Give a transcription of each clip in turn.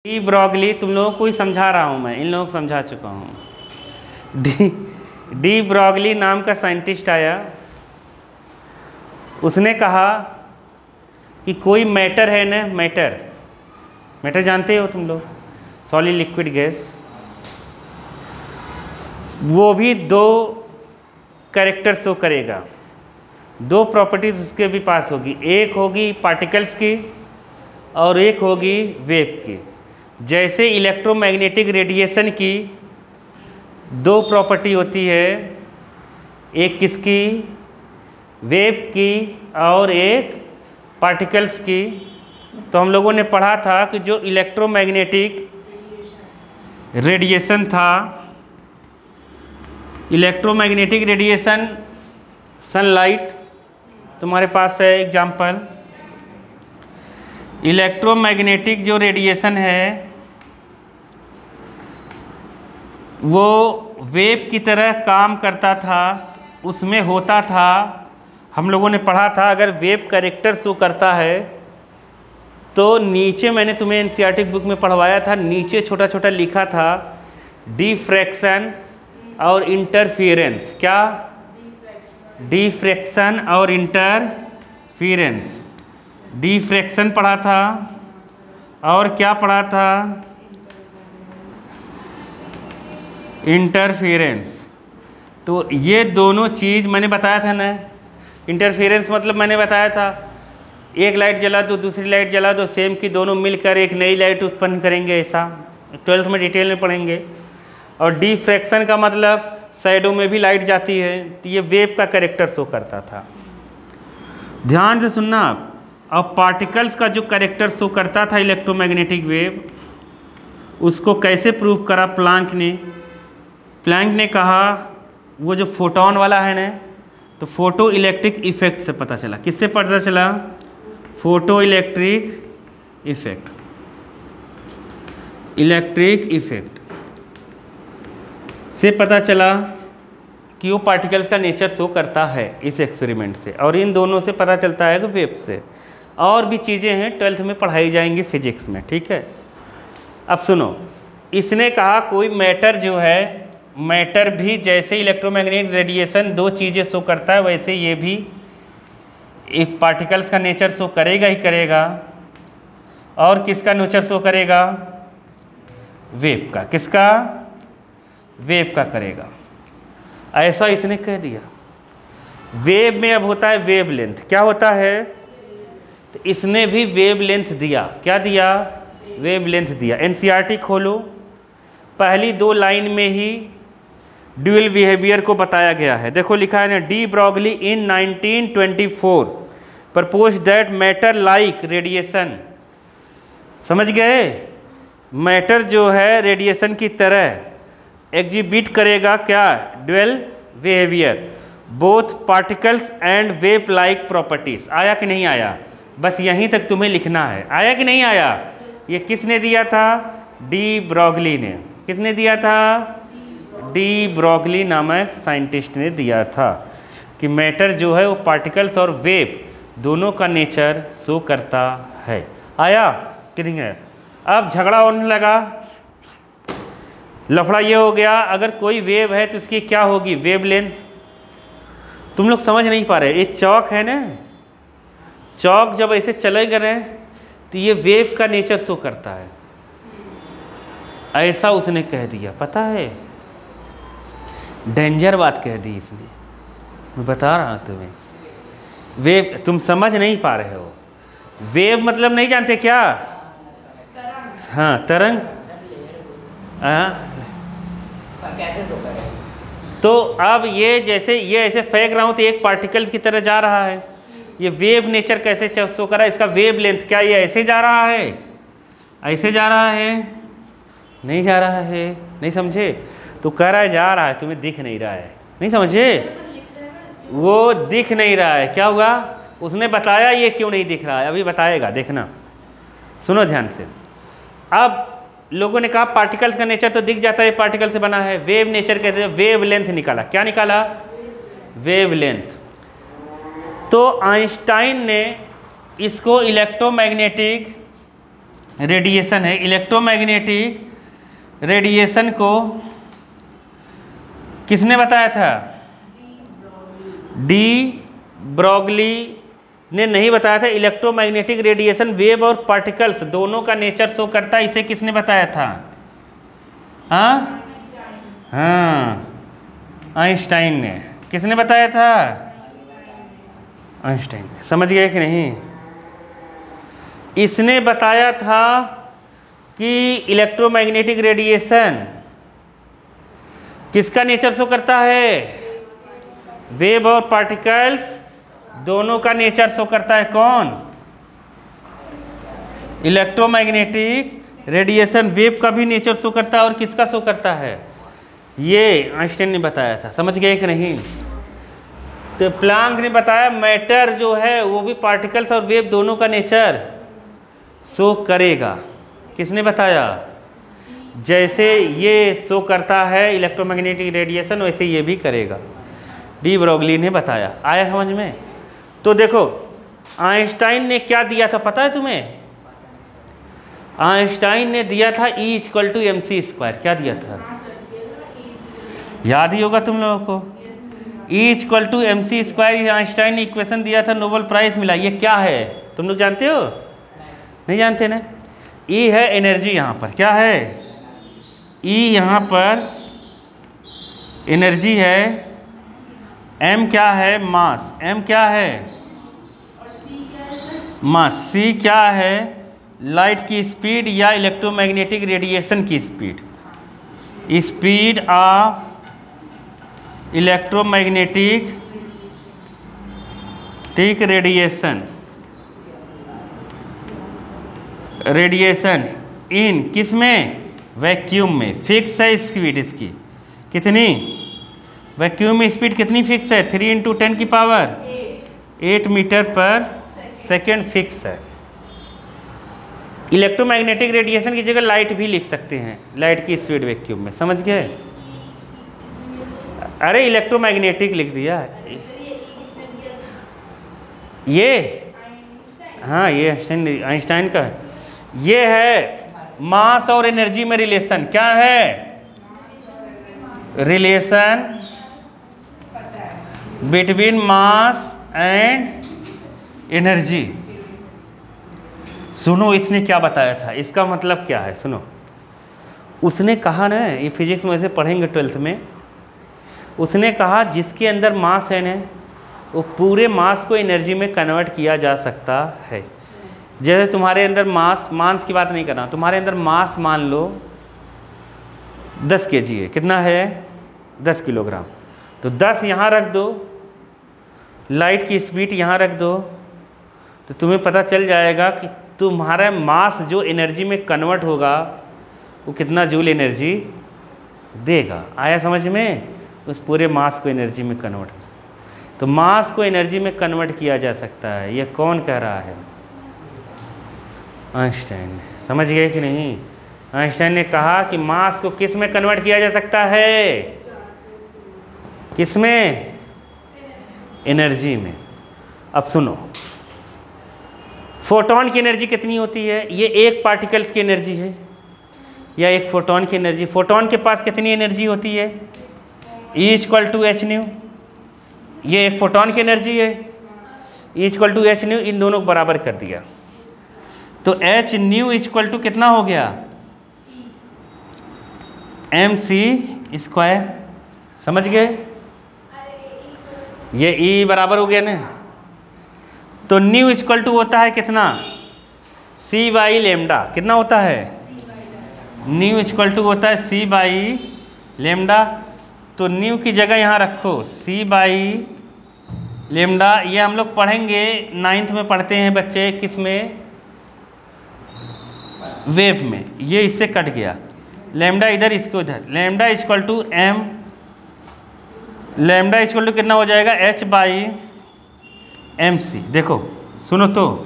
De Broglie, तुम लोगों को ही समझा रहा हूँ मैं, इन लोगों को समझा चुका हूँ। डी ब्रॉगली नाम का साइंटिस्ट आया, उसने कहा कि कोई मैटर है ना, मैटर जानते हो तुम लोग, सॉलिड लिक्विड गैस, वो भी दो कैरेक्टर शो करेगा, दो प्रॉपर्टीज उसके भी पास होगी, एक होगी पार्टिकल्स की और एक होगी वेव की। जैसे इलेक्ट्रोमैग्नेटिक रेडिएशन की दो प्रॉपर्टी होती है, एक किसकी, वेव की और एक पार्टिकल्स की। तो हम लोगों ने पढ़ा था कि जो इलेक्ट्रोमैग्नेटिक रेडिएशन था, इलेक्ट्रोमैग्नेटिक रेडिएशन, सनलाइट तुम्हारे पास है एग्जाम्पल। इलेक्ट्रोमैग्नेटिक जो रेडिएशन है वो वेव की तरह काम करता था, उसमें होता था, हम लोगों ने पढ़ा था अगर वेव कैरेक्टर शो करता है तो नीचे मैंने तुम्हें एनसीईआरटी बुक में पढ़वाया था, नीचे छोटा छोटा लिखा था डिफ्रैक्शन और इंटरफियरेंस। क्या? डिफ्रैक्शन और इंटरफियरेंस। डिफ्रैक्शन पढ़ा था और क्या पढ़ा था? इंटरफियरेंस। तो ये दोनों चीज़ मैंने बताया था ना। इंटरफियरेंस मतलब मैंने बताया था एक लाइट जला दो दूसरी लाइट जला दो, सेम की दोनों मिलकर एक नई लाइट उत्पन्न करेंगे, ऐसा 12th में डिटेल में पढ़ेंगे। और डिफ्रैक्शन का मतलब शैडो में भी लाइट जाती है, तो ये वेव का कैरेक्टर शो करता था। ध्यान से सुनना आप। अब पार्टिकल्स का जो कैरेक्टर शो करता था इलेक्ट्रोमैग्नेटिक वेव, उसको कैसे प्रूव करा प्लांक ने? प्लांक ने कहा वो जो फोटोन वाला है ना, तो फोटो इलेक्ट्रिक इफेक्ट से पता चला। किससे पता चला? Photo electric effect. Electric effect से पता चला कि वो पार्टिकल्स का नेचर शो करता है इस एक्सपेरिमेंट से, और इन दोनों से पता चलता है कि वेव से। और भी चीज़ें हैं 12th में पढ़ाई जाएंगी फिजिक्स में, ठीक है। अब सुनो, इसने कहा कोई मैटर जो है, मैटर भी जैसे इलेक्ट्रोमैग्नेटिक रेडिएशन दो चीज़ें शो करता है, वैसे ये भी एक पार्टिकल्स का नेचर शो करेगा ही करेगा। और किसका नेचर शो करेगा? वेव का। किसका? वेव का करेगा। ऐसा इसने कह दिया। वेव में अब होता है वेव लेंथ। क्या होता है? तो इसने भी वेव लेंथ दिया। क्या दिया? वेव लेंथ दिया। एनसीईआरटी खोलो, पहली दो लाइन में ही ड्यूअल बिहेवियर को बताया गया है। देखो लिखा है ना, de Broglie in 1924 propose that matter like radiation. समझ गए? मैटर जो है रेडिएशन की तरह एग्जिबिट करेगा क्या? Dual behaviour, both particles and wave like properties. आया कि नहीं आया? बस यहीं तक तुम्हें लिखना है। आया कि नहीं आया? ये किसने दिया था? डी ब्रॉगली ने। किसने दिया था? डी ब्रॉगली नामक साइंटिस्ट ने दिया था कि मैटर जो है वो पार्टिकल्स और वेव दोनों का नेचर शो करता है। आया कि नहीं है? अब झगड़ा होने लगा, लफड़ा ये हो गया, अगर कोई वेव है तो इसकी क्या होगी? Wave length. तुम लोग समझ नहीं पा रहे। ये चौक है ना, चौक जब ऐसे चले गए तो ये वेव का नेचर शो करता है, ऐसा उसने कह दिया। पता है, डेंजर बात कह दी इसने। मैं बता रहा हूँ तुम्हें, वेव तुम समझ नहीं पा रहे हो। वेव मतलब नहीं जानते क्या? हाँ, तरंग। कैसे शो करेगा? तो अब ये जैसे ये ऐसे फेंक रहा हूँ तो एक पार्टिकल्स की तरह जा रहा है। ये वेव नेचर कैसे शो कर रहा है? इसका वेव लेंथ क्या ये ऐसे जा रहा है? ऐसे जा रहा है? नहीं जा रहा है। नहीं समझे? तो कह रहा है जा रहा है, तुम्हें दिख नहीं रहा है। नहीं समझे? वो दिख नहीं रहा है। क्या हुआ? उसने बताया ये क्यों नहीं दिख रहा है, अभी बताएगा, देखना। सुनो ध्यान से। अब लोगों ने कहा पार्टिकल्स का नेचर तो दिख जाता है, पार्टिकल से बना है। वेव नेचर कैसे? वेव लेंथ निकाला। क्या निकाला? Wave length. तो आइंस्टाइन ने इसको इलेक्ट्रोमैग्नेटिक रेडिएशन है, इलेक्ट्रोमैग्नेटिक रेडिएशन को किसने बताया था? डी ब्रॉगली ने नहीं बताया था। इलेक्ट्रोमैग्नेटिक रेडिएशन वेव और पार्टिकल्स दोनों का नेचर शो करता है, इसे किसने बताया था? हाँ आइंस्टाइन ने। किसने बताया था? आइंस्टाइन। समझ गए कि नहीं? इसने बताया था कि इलेक्ट्रोमैग्नेटिक रेडिएशन किसका नेचर शो करता है? वेव और पार्टिकल्स दोनों का नेचर शो करता है। कौन? इलेक्ट्रोमैग्नेटिक रेडिएशन वेव का भी नेचर शो करता है और किसका शो करता है? ये आइंस्टाइन ने बताया था। समझ गए कि नहीं? तो प्लांक ने बताया मैटर जो है वो भी पार्टिकल्स और वेव दोनों का नेचर शो करेगा। किसने बताया? जैसे ये शो करता है इलेक्ट्रोमैग्नेटिक रेडिएशन वैसे ये भी करेगा। डी ब्रॉगली ने बताया। आया समझ में? तो देखो आइंस्टाइन ने क्या दिया था पता है तुम्हें? आइंस्टाइन ने दिया था E = mc²। क्या दिया था? याद ही होगा तुम लोगों को। E = mc²। आइंस्टाइन ने इक्वेशन दिया था, नोबेल प्राइज मिला। ये क्या है तुम लोग जानते हो? नहीं जानते ना? E है एनर्जी। यहाँ पर क्या है? E यहाँ पर एनर्जी है। M क्या है? मास। M क्या है? मास। C क्या है? लाइट की स्पीड या इलेक्ट्रोमैग्नेटिक रेडिएशन की speed. Speed of electromagnetic radiation in किस में? वैक्यूम में। फिक्स है स्पीड इसकी। कितनी? वैक्यूम में स्पीड कितनी फिक्स है? 3 × 10⁸ मीटर पर सेकेंड फिक्स है। इलेक्ट्रोमैग्नेटिक रेडिएशन की जगह लाइट भी लिख सकते हैं। लाइट की स्पीड वैक्यूम में। समझ गए? अरे इलेक्ट्रोमैग्नेटिक लिख दिया। ये हाँ ये आइंस्टाइन का है। ये है मास और एनर्जी में रिलेशन। क्या है? Relation between mass and energy. सुनो इसने क्या बताया था, इसका मतलब क्या है सुनो। उसने कहा ना, ये फिजिक्स में से पढ़ेंगे 12th में। उसने कहा जिसके अंदर मास है ना वो पूरे मास को एनर्जी में कन्वर्ट किया जा सकता है। जैसे तुम्हारे अंदर मास की बात नहीं कर रहा, तुम्हारे अंदर मास मान लो 10 kg है। कितना है? 10 किलोग्राम। तो 10 यहाँ रख दो, लाइट की स्पीड यहाँ रख दो, तो तुम्हें पता चल जाएगा कि तुम्हारा मास जो एनर्जी में कन्वर्ट होगा वो कितना जूल एनर्जी देगा। आया समझ में? उस पूरे मास को एनर्जी में कन्वर्ट। तो मास को एनर्जी में कन्वर्ट किया जा सकता है। ये कौन कह रहा है? आइंस्टाइन। समझ गए कि नहीं? आइंस्टाइन ने कहा कि मास को किस में कन्वर्ट किया जा सकता है? किस में? एनर्जी में। अब सुनो, फोटोन की एनर्जी कितनी होती है? ये एक पार्टिकल्स की एनर्जी है या एक फोटोन की एनर्जी। फोटोन के पास कितनी एनर्जी होती है? E = hν। ये एक फोटोन की एनर्जी है। E = hν। इन दोनों को बराबर कर दिया तो hν = कितना हो गया? mc²। समझ गए? ये E बराबर हो गया ना। तो न्यू = होता है कितना? c/λ। कितना होता है? न्यू = होता है c/λ। तो न्यू की जगह यहाँ रखो c/λ। ये हम लोग पढ़ेंगे 9th में पढ़ते हैं बच्चे। किस में? वेव में। ये इससे कट गया लैम्डा इधर, इसको इधर। Lambda = m। लैम्डा = कितना हो जाएगा? h/mc। देखो सुनो तो,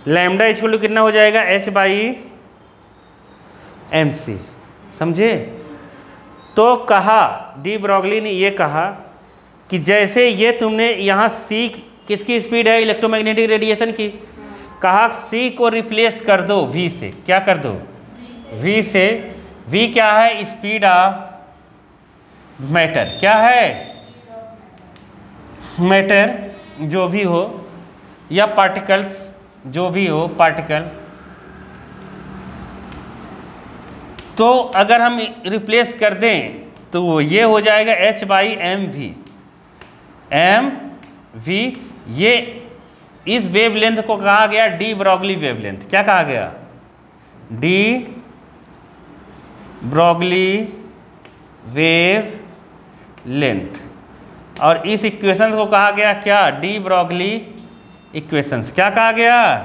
लैम्डा = कितना हो जाएगा? h/mc। समझे? तो कहा डी ब्रॉगली ने ये कहा कि जैसे ये तुमने यहाँ c किसकी स्पीड है? इलेक्ट्रोमैग्नेटिक रेडिएशन की। कहा सी को रिप्लेस कर दो वी से, क्या कर दो, वी से। वी क्या है, स्पीड ऑफ मैटर, क्या है, मैटर जो भी हो या पार्टिकल्स जो भी हो, पार्टिकल। तो अगर हम रिप्लेस कर दें तो वो ये हो जाएगा h/mv। mv ये इस वेवलेंथ को कहा गया डी ब्रॉगली वेवलेंथ। क्या कहा गया, डी ब्रॉगली वेवलेंथ। और इस इक्वेशंस को कहा गया क्या, डी ब्रॉगली इक्वेशंस। क्या कहा गया,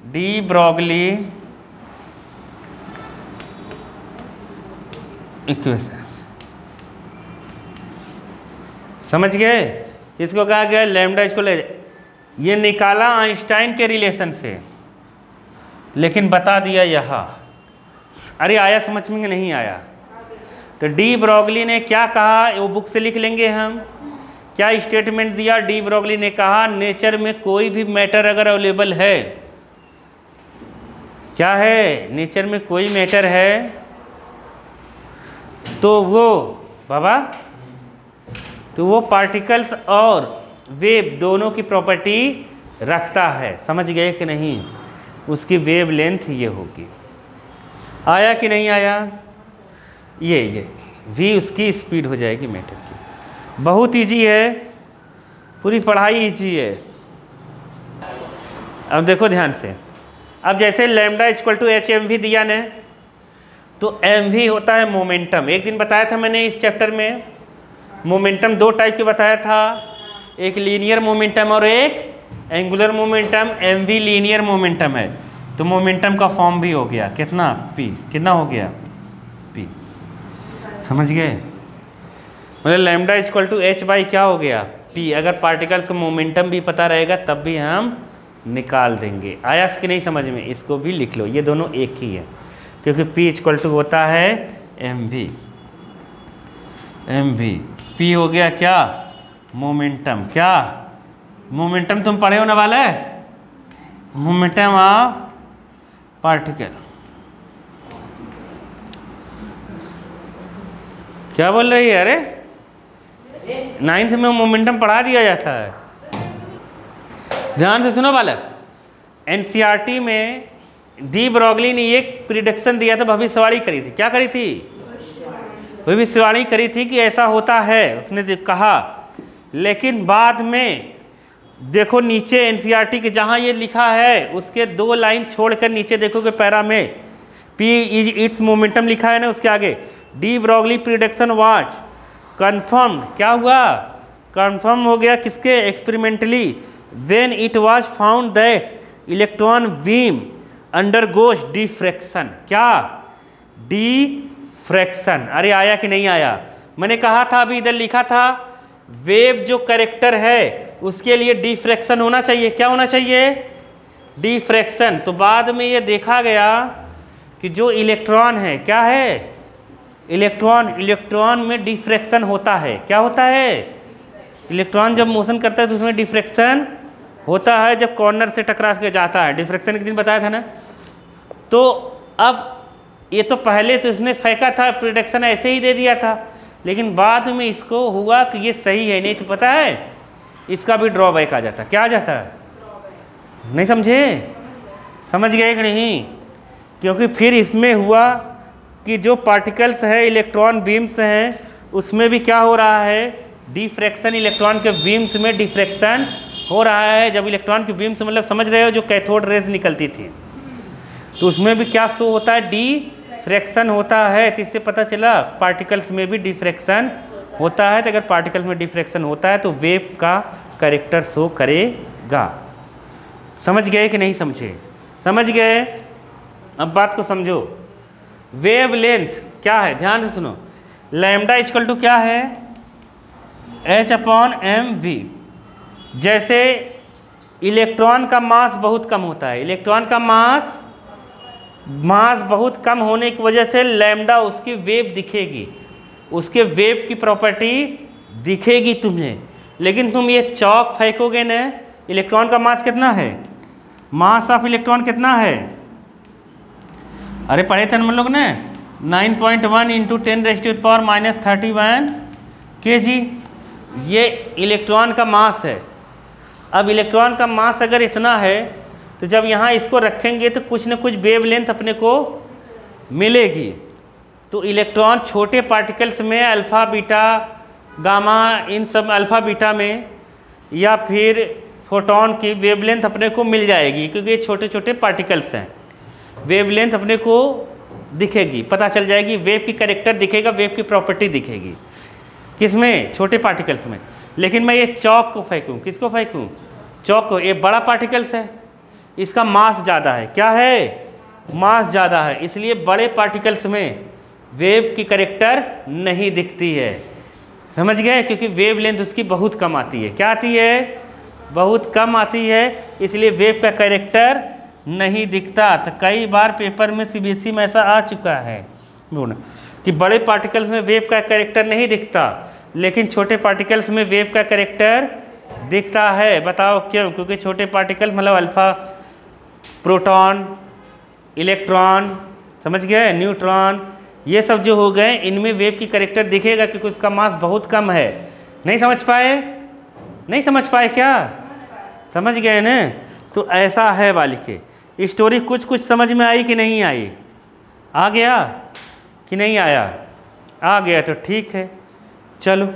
डी ब्रॉगली इक्वेशंस। समझ गए, इसको कहा गया लैम्डा इक्वल, ये निकाला आइंस्टाइन के रिलेशन से, लेकिन बता दिया यहाँ। अरे आया समझ में नहीं आया? तो डी ब्रॉगली ने क्या कहा, वो बुक से लिख लेंगे हम। क्या स्टेटमेंट दिया डी ब्रॉगली ने, कहा नेचर में कोई भी मैटर अगर अवेलेबल है, क्या है, नेचर में कोई मैटर है तो वो बाबा, तो वो पार्टिकल्स और वेव दोनों की प्रॉपर्टी रखता है। समझ गए कि नहीं? उसकी वेव लेंथ ये होगी। आया कि नहीं आया? ये v उसकी स्पीड हो जाएगी मैटर की। बहुत इजी है, पूरी पढ़ाई इजी है। अब देखो ध्यान से, अब जैसे लैम्डा इक्वल टू h/mv दिया ने, तो mv होता है मोमेंटम। एक दिन बताया था मैंने इस चैप्टर में, मोमेंटम दो टाइप के बताया था, एक लीनियर मोमेंटम और एक angular momentum. mv linear momentum है, तो मोमेंटम का फॉर्म भी हो गया कितना, p। कितना हो गया, p। समझ गए? मतलब lambda equal to h by क्या हो गया, p। अगर पार्टिकल्स का मोमेंटम भी पता रहेगा तब भी हम निकाल देंगे। आया कि नहीं समझ में? इसको भी लिख लो, ये दोनों एक ही है, क्योंकि p इक्वल टू होता है mv। p हो गया क्या, मोमेंटम। क्या मोमेंटम तुम पढ़े हो ना वाले, मोमेंटम ऑफ पार्टिकल। क्या बोल रही है? अरे 9th में मोमेंटम पढ़ा दिया जाता है। ध्यान से सुनो बालक, एनसीईआरटी में डी ब्रॉगली ने एक प्रिडिक्शन दिया था, भविष्यवाणी करी थी। क्या करी थी? भविष्यवाणी करी थी कि ऐसा होता है, उसने कहा। लेकिन बाद में देखो नीचे एनसीईआरटी के जहाँ ये लिखा है उसके 2 लाइन छोड़कर नीचे देखोगे पैरा में p इज इट्स मोमेंटम लिखा है ना, उसके आगे de Broglie prediction was confirmed. क्या हुआ? कंफर्म हो गया किसके? Experimentally, when it was found that electron beam undergoes diffraction. क्या? डिफ्रैक्शन। अरे आया कि नहीं आया? मैंने कहा था, अभी इधर लिखा था, वेव जो कैरेक्टर है उसके लिए डिफ्रैक्शन होना चाहिए। क्या होना चाहिए? डिफ्रैक्शन। तो बाद में ये देखा गया कि जो इलेक्ट्रॉन है, क्या है, इलेक्ट्रॉन में डिफ्रैक्शन होता है। क्या होता है? इलेक्ट्रॉन जब मोशन करता है तो उसमें डिफ्रैक्शन होता है, जब कॉर्नर से टकरा के जाता है। डिफ्रैक्शन के दिन बताया था ना। तो अब ये तो पहले तो इसने फेंका था, प्रिडिक्शन ऐसे ही दे दिया था, लेकिन बाद में इसको हुआ कि ये सही है। नहीं तो पता है इसका भी ड्रॉबैक आ जाता। क्या आ जाता है? नहीं समझे? समझ गए कि नहीं? क्योंकि फिर इसमें हुआ कि जो पार्टिकल्स है, इलेक्ट्रॉन बीम्स हैं, उसमें भी क्या हो रहा है, डिफ्रैक्शन। इलेक्ट्रॉन के बीम्स में डिफ्रैक्शन हो रहा है। जब इलेक्ट्रॉन की बीम्स मतलब समझ रहे हो, जो कैथोड रेज निकलती थी, तो उसमें भी क्या शो होता है, डिफ्रैक्शन होता है। तो इससे पता चला पार्टिकल्स में भी डिफ्रैक्शन होता है। तो अगर पार्टिकल्स में डिफ्रैक्शन होता है तो वेव का कैरेक्टर शो करेगा। समझ गए कि नहीं समझे? समझ गए? अब बात को समझो। वेव लेंथ क्या है, ध्यान से सुनो। लैम्डा इक्वल टू क्या है, h/mv। जैसे इलेक्ट्रॉन का मास बहुत कम होता है, इलेक्ट्रॉन का मास बहुत कम होने की वजह से लैम्डा उसकी वेव दिखेगी, उसके वेव की प्रॉपर्टी दिखेगी तुम्हें। लेकिन तुम ये चौक फेंकोगे ना, इलेक्ट्रॉन का मास कितना है, मास ऑफ इलेक्ट्रॉन कितना है? अरे पढ़े थे हम लोग ने 9.1 इंटू 10⁻⁻31 kg। ये इलेक्ट्रॉन का मास है। अब इलेक्ट्रॉन का मास अगर इतना है तो जब यहाँ इसको रखेंगे तो कुछ न कुछ वेवलेंथ अपने को मिलेगी। तो इलेक्ट्रॉन छोटे पार्टिकल्स में अल्फ़ा बीटा गामा इन सब अल्फ़ा बीटा में या फिर फोटोन की वेवलेंथ अपने को मिल जाएगी, क्योंकि ये छोटे छोटे पार्टिकल्स हैं। वेवलेंथ अपने को दिखेगी, पता चल जाएगी, वेव की कैरेक्टर दिखेगा, वेव की प्रॉपर्टी दिखेगी। किसमें? छोटे पार्टिकल्स में। लेकिन मैं ये चौक को फेंकूँ, किसको फेंकूँ? चौक को। ये बड़ा पार्टिकल्स है, इसका मास ज़्यादा है। क्या है? मास ज़्यादा है, इसलिए बड़े पार्टिकल्स में वेव की कैरेक्टर नहीं दिखती है। समझ गए? क्योंकि वेवलेंथ उसकी बहुत कम आती है। क्या आती है? बहुत कम आती है, इसलिए वेव का कैरेक्टर नहीं दिखता। तो कई बार पेपर में सीबीएसई में ऐसा आ चुका है कि बड़े पार्टिकल्स में वेव का कैरेक्टर नहीं दिखता, लेकिन छोटे पार्टिकल्स में वेव का कैरेक्टर दिखता है। बताओ क्यों? क्योंकि छोटे पार्टिकल मतलब अल्फ़ा, प्रोटॉन, इलेक्ट्रॉन, समझ गए, न्यूट्रॉन, ये सब जो हो गए, इनमें वेव की कैरेक्टर दिखेगा क्योंकि उसका मास बहुत कम है। नहीं समझ पाए? नहीं समझ पाए क्या? समझ गए ना? तो ऐसा है बालिके। स्टोरी कुछ कुछ समझ में आई कि नहीं आई? आ गया कि नहीं आया? आ गया तो ठीक है, चलो।